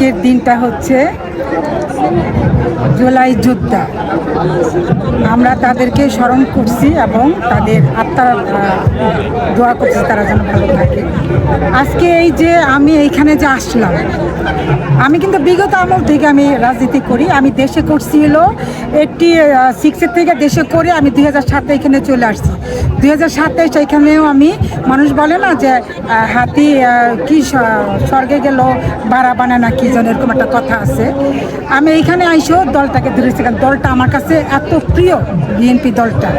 আজকের দিনটা হচ্ছে জুলাই যোদ্ধা। আমরা তাদেরকে স্মরণ করছি এবং তাদের আত্মার দোয়া করছি তারা যেন ভালো থাকে। আজকে এই যে আমি এইখানে যে আসলাম, আমি কিন্তু বিগত আমল থেকে আমি রাজনীতি করি। আমি দেশে করছি হলো 86 থেকে দেশে করে আমি 2007 এখানে চলে আসছি। 2027 এখানেও আমি, মানুষ বলে না যে হাতি কি স্বর্গে গেল বাড়া বানায় না কি যেন এরকম একটা কথা আছে। আমি এইখানে আইসো দলটাকে ধরেছি, কারণ দলটা আমার কাছে এত প্রিয়, বিএনপি দলটা।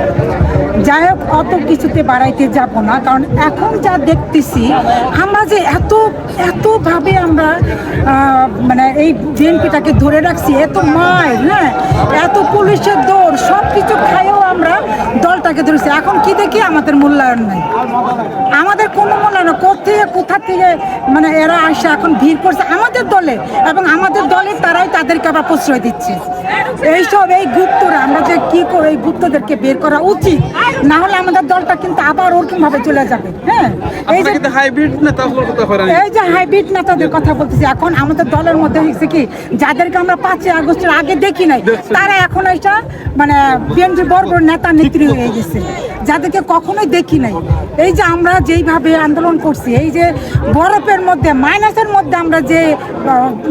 যাই হোক, অত কিছুতে বাড়াইতে যাব না, কারণ এখন যা দেখতেছি আমরা যে এতভাবে আমরা মানে এই বিএনপিটাকে ধরে রাখছি, এত মায়ের, হ্যাঁ, এত পুলিশের দৌড়, সব কিছু খাইও আমরা দলটাকে ধরেছি। এখন কি দেখি আমাদের মূল্যায়ন নাই, আমাদের কোনো মূল্যায়ন, কোথা থেকে মানে এরা আসে এখন ভিড় করছে আমাদের দলে, এবং আমাদের দলের তারাই তাদেরকে আবার প্রশ্রয় দিচ্ছে। এইসব এই গুপ্তরা, আমরা যে কি করে এই গুপ্তদেরকে বের করা উচিত, না হলে আমাদের দলটা কিন্তু আবার ওরকম ভাবে চলে যাবে। হ্যাঁ, এই যে হাইব্রিড নেতাদের কথা বলতেছি, এখন আমাদের দলের মধ্যে হয়েছে কি, যাদেরকে আমরা 5 আগস্টের আগে দেখি নাই, তারা এখন এটা মানে বিএনপি বড় বড় নেতা নেত্রী হয়ে গেছে, যাদেরকে কখনোই দেখি নাই। এই যে আমরা যেইভাবে আন্দোলন করছি, এই যে বরফের মধ্যে মাইনাসের মধ্যে আমরা যে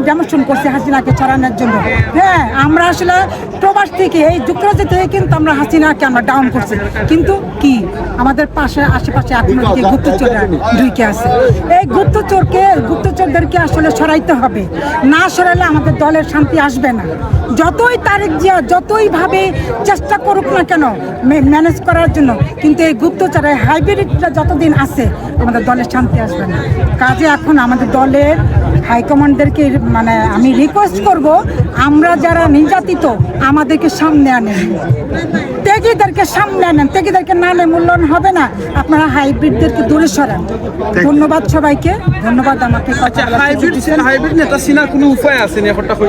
ডেমনস্ট্রেশন করছি হাসিনাকে ছড়ানোর জন্য, হ্যাঁ, আমরা আসলে প্রবাস থেকে এই যুক্তরাজ্য থেকে কিন্তু আমরা হাসিনাকে আমরা ডাউন করছি, কিন্তু কি আমাদের পাশে আশেপাশে এখনো দিকে গুপ্তচররা ঢুকে আছে। এই গুপ্তচরদেরকে আসলে সরাইতে হবে, না সরাইলে আমাদের দলের শান্তি আসবে না। যতই তারেক জিয়া যতইভাবে চেষ্টা করুক না কেন ম্যানেজ করার জন্য, কিন্তু এই গুপ্তচরের হাইব্রিডটা যতদিন আছে আমাদের দলের শান্তি আসবে না। কাজে এখন আমাদের দলের হাইকমান্ডদেরকে মানে আমি রিকোয়েস্ট করব, আমরা যারা নির্যাতিত আমাদেরকে সামনে আনেন, ত্যাগীদেরকে সামনে আনেন। ত্যাগীদেরকে না আনলে মূল্যায়ন হবে না, আপনারা হাইব্রিডদেরকে দূরে সরান। ধন্যবাদ সবাইকে, ধন্যবাদ আমাকে। হাইব্রিড নেতা চিনার কোনো উপায় আছে?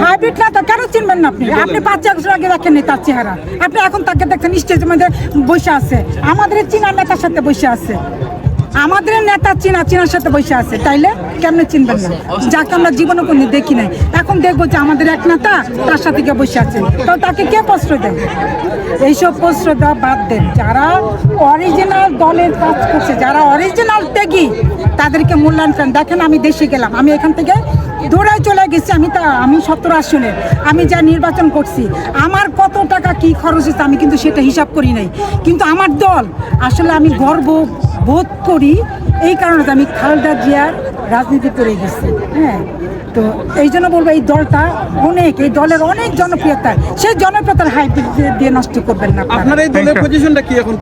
হাইব্রিড নেতা কেন চিনবেন না আপনি? আপনি 5 আগস্ট আগে দেখেন তার চেহারা, আপনি এখন তাকে দেখছেন স্টেজের মধ্যে বসে আছে, আমাদের চীনার নেতার সাথে বসে আছে, আমাদের নেতা চীনার সাথে বসে আছে, তাইলে কেমনে চিনবেন না? যাকে আমরা জীবনে কোনো দেখি নাই, এখন দেখবো যে আমাদের এক নেতা তার সাথে কে বসে আছে, তো তাকে কে প্রশ্রয় দেয়? এইসব প্রশ্রয় দেওয়া বাদ দেন। যারা অরিজিনাল দলের কাজ করছে, যারা অরিজিনাল ত্যাগী, তাদেরকে মূল্যায়ন করেন। দেখেন, আমি দেশে গেলাম, আমি এখান থেকে দৌড়ায় চলে গেছি, আমি 17 আসনে আমি যা নির্বাচন করছি, আমার কত টাকা কি খরচ হচ্ছে আমি কিন্তু সেটা হিসাব করি নাই, কিন্তু আমার দল আসলে আমি গর্ব বোধ করি এই কারণে আমি খালেদা জিয়ার রাজনীতি করে গেছি। হ্যাঁ, তো এই জন্য বলবো এই দলটা এই দলের অনেক জনপ্রিয়তা, সেই জনপ্রিয়তার হাইব্রিড দিয়ে নষ্ট করবেন না। আপনার এই দলের পজিশনটা কি এখন?